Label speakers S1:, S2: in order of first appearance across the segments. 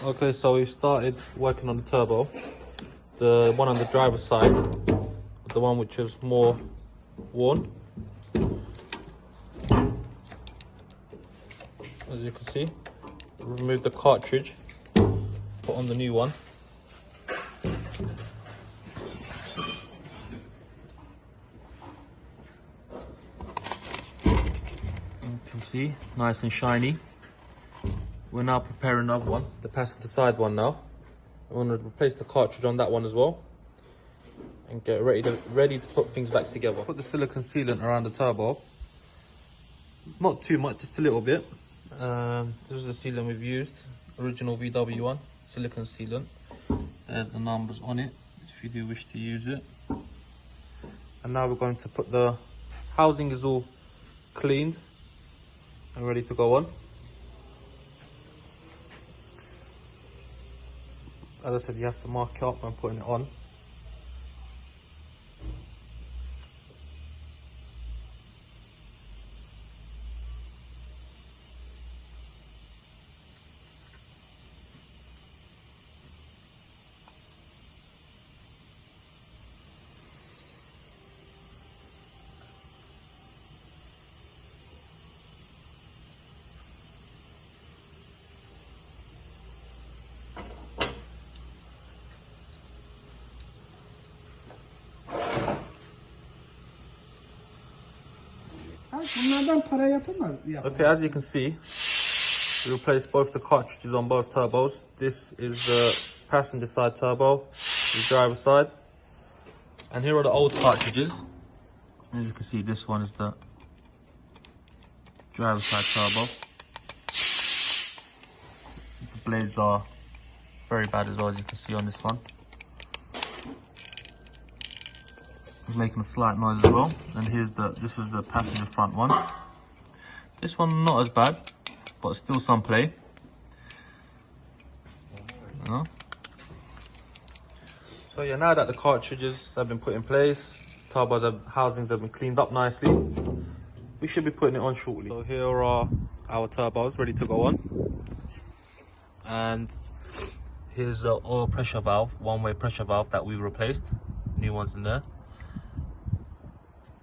S1: Okay, so we've started working on the turbo. The one on the driver's side, the one which is more worn. As you can see, remove the cartridge, put on the new one. You can see, nice and shiny. We're now preparing another one, the passenger side one now. I'm going to replace the cartridge on that one as well and get ready to put things back together. Put the silicone sealant around the turbo. Not too much, just a little bit. This is the sealant we've used, original VW one, silicone sealant. There's the numbers on it if you do wish to use it. And now we're going to put the housing is all cleaned and ready to go on. As I said, you have to mark it up when putting it on. Okay, as you can see, we replaced both the cartridges on both turbos. This is the passenger side turbo, the driver side. And here are the old cartridges. As you can see, this one is the driver side turbo. The blades are very bad as well, as you can see on this one. It's making a slight noise as well. And this is the passenger front one. This one not as bad, but still some play. So yeah, now that the cartridges have been put in place, housings have been cleaned up nicely, we should be putting it on shortly. So here are our turbos ready to go on. And here's the oil pressure valve, one-way pressure valve that we replaced. New ones in there.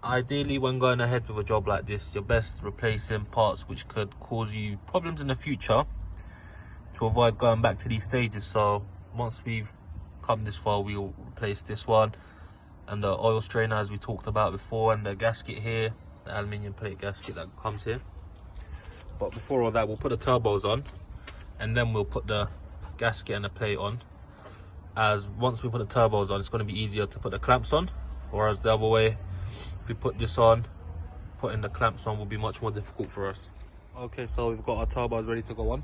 S1: Ideally, when going ahead with a job like this, you're best replacing parts which could cause you problems in the future to avoid going back to these stages. So once we've come this far, we'll replace this one and the oil strainer as we talked about before, and the gasket here, the aluminium plate gasket that comes here. But before all that, we'll put the turbos on and then we'll put the gasket and the plate on. As once we put the turbos on, it's going to be easier to put the clamps on, whereas the other way, if we put this on, putting the clamps on will be much more difficult for us. Okay, so we've got our turbos ready to go on.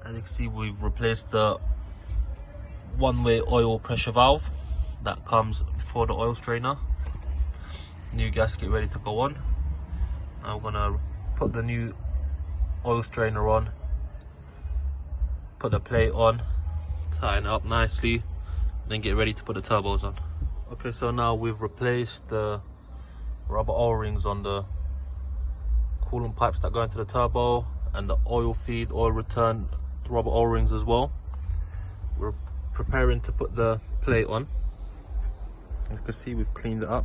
S1: As you can see, we've replaced the one-way oil pressure valve that comes before the oil strainer. New gasket ready to go on. Now we're gonna put the new oil strainer on, put the plate on, tighten it up nicely, then get ready to put the turbos on. Okay, so now we've replaced the rubber O-rings on the coolant pipes that go into the turbo and the oil feed, oil return rubber O-rings as well. We're preparing to put the plate on. As you can see, we've cleaned it up.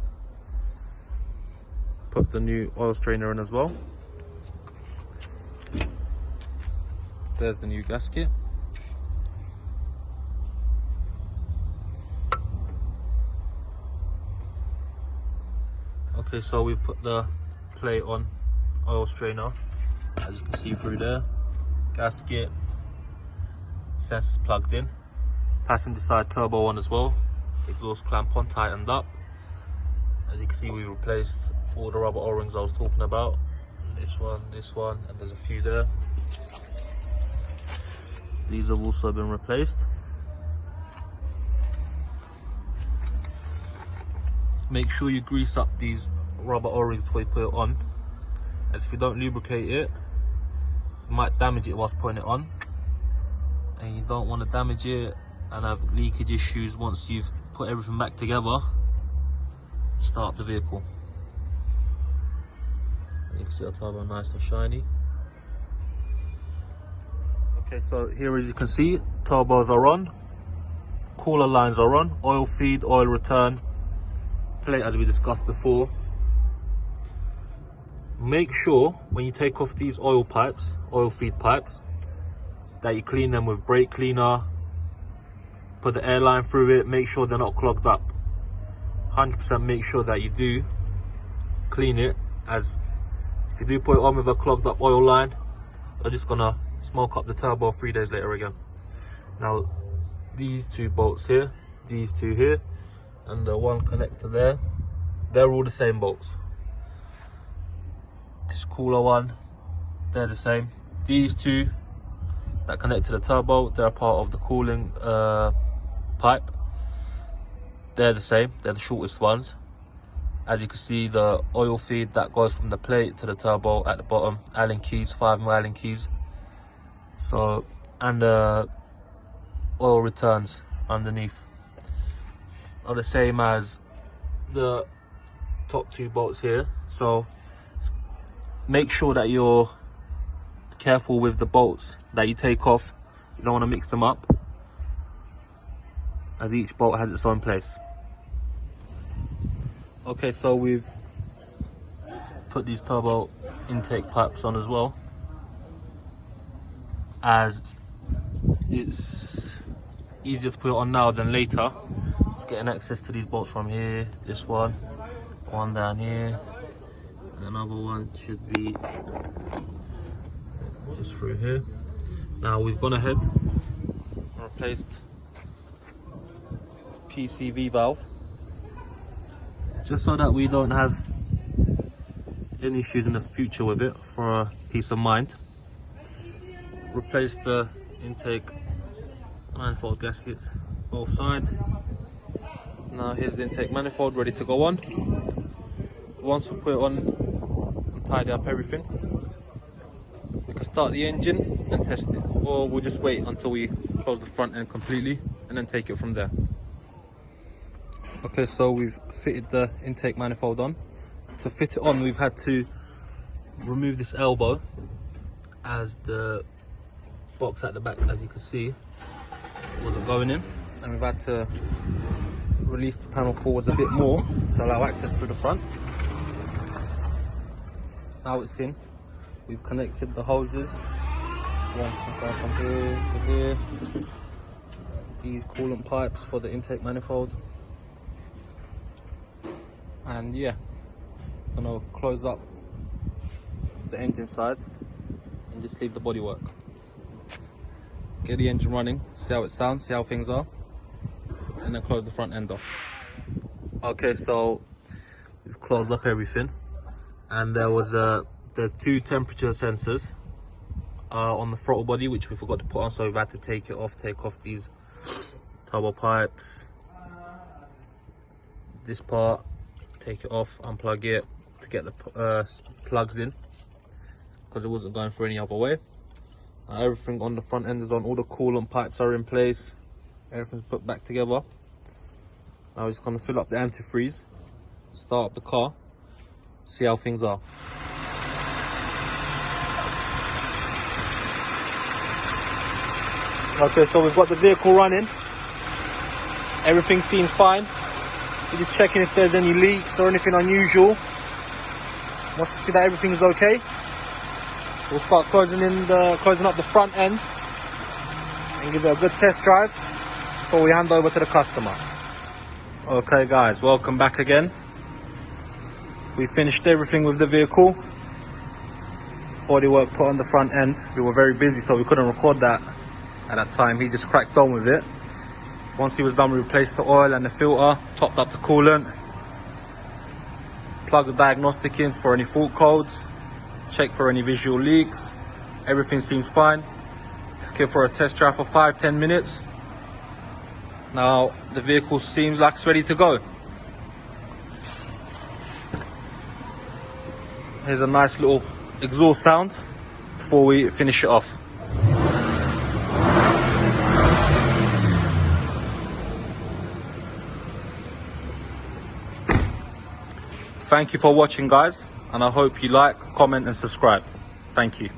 S1: Put the new oil strainer in as well. There's the new gasket. Okay, so we've put the plate on, oil strainer, as you can see through there. Gasket, sensors plugged in. Passenger side turbo on as well. Exhaust clamp on, tightened up. As you can see, we replaced all the rubber O-rings I was talking about. This one, and there's a few there. These have also been replaced. Make sure you grease up these rubber O-rings before you put it on, as if you don't lubricate it, you might damage it whilst putting it on, and you don't want to damage it and have leakage issues once you've put everything back together. Start the vehicle. You can see our turbo nice and shiny. Okay, so here as you can see, turbos are on, cooler lines are on, oil feed, oil return, plate as we discussed before. Make sure when you take off these oil pipes, oil feed pipes, that you clean them with brake cleaner, put the air line through it, make sure they're not clogged up. 100% make sure that you do clean it, as if you do put it on with a clogged up oil line, they're just gonna smoke up the turbo 3 days later again. Now these two bolts here, these two here, and the one connector there, they're all the same bolts. This cooler one, they're the same. These two that connect to the turbo, they're part of the cooling pipe. They're the same, they're the shortest ones. As you can see, the oil feed that goes from the plate to the turbo at the bottom, Allen keys, 5mm Allen keys. So, and the oil returns underneath are the same as the top two bolts here. So make sure that you're careful with the bolts that you take off. You don't want to mix them up, as each bolt has its own place. Okay, so we've put these turbo intake pipes on as well, as it's easier to put it on now than later. Just getting access to these bolts from here, this one down here, and another one should be just through here. Now we've gone ahead and replaced PCV valve, just so that we don't have any issues in the future with it, for a peace of mind. Replace the intake manifold gaskets both sides. Now here's the intake manifold ready to go on. Once we put it on and tidy up everything, we can start the engine and test it, or we'll just wait until we close the front end completely and then take it from there. Okay, so we've fitted the intake manifold on. To fit it on, we've had to remove this elbow, as the box at the back, as you can see, wasn't going in, and we've had to release the panel forwards a bit more to allow access through the front. Now it's in, we've connected the hoses, from here to here, these coolant pipes for the intake manifold, and yeah, I'm gonna close up the engine side and just leave the bodywork. Get the engine running, see how it sounds, see how things are, and then close the front end off. Okay, so we've closed up everything, and there's two temperature sensors on the throttle body, which we forgot to put on, so we've had to take off these turbo pipes, this part, take it off, unplug it to get the plugs in, because it wasn't going through any other way. Everything on the front end is on, all the coolant pipes are in place, everything's put back together. Now we're just going to fill up the antifreeze, start up the car, see how things are. Okay, so we've got the vehicle running, everything seems fine. We're just checking if there's any leaks or anything unusual. Once we see that everything's okay, we'll start closing up the front end and give it a good test drive before we hand over to the customer. Okay guys, welcome back again. We finished everything with the vehicle. Bodywork put on the front end. We were very busy, so we couldn't record that at that time. He just cracked on with it. Once he was done, we replaced the oil and the filter, topped up the coolant, plugged the diagnostic in for any fault codes, check for any visual leaks. Everything seems fine. Took it for a test drive for 5-10 minutes. Now the vehicle seems like it's ready to go. Here's a nice little exhaust sound before we finish it off. Thank you for watching guys, and I hope you like, comment and subscribe. Thank you.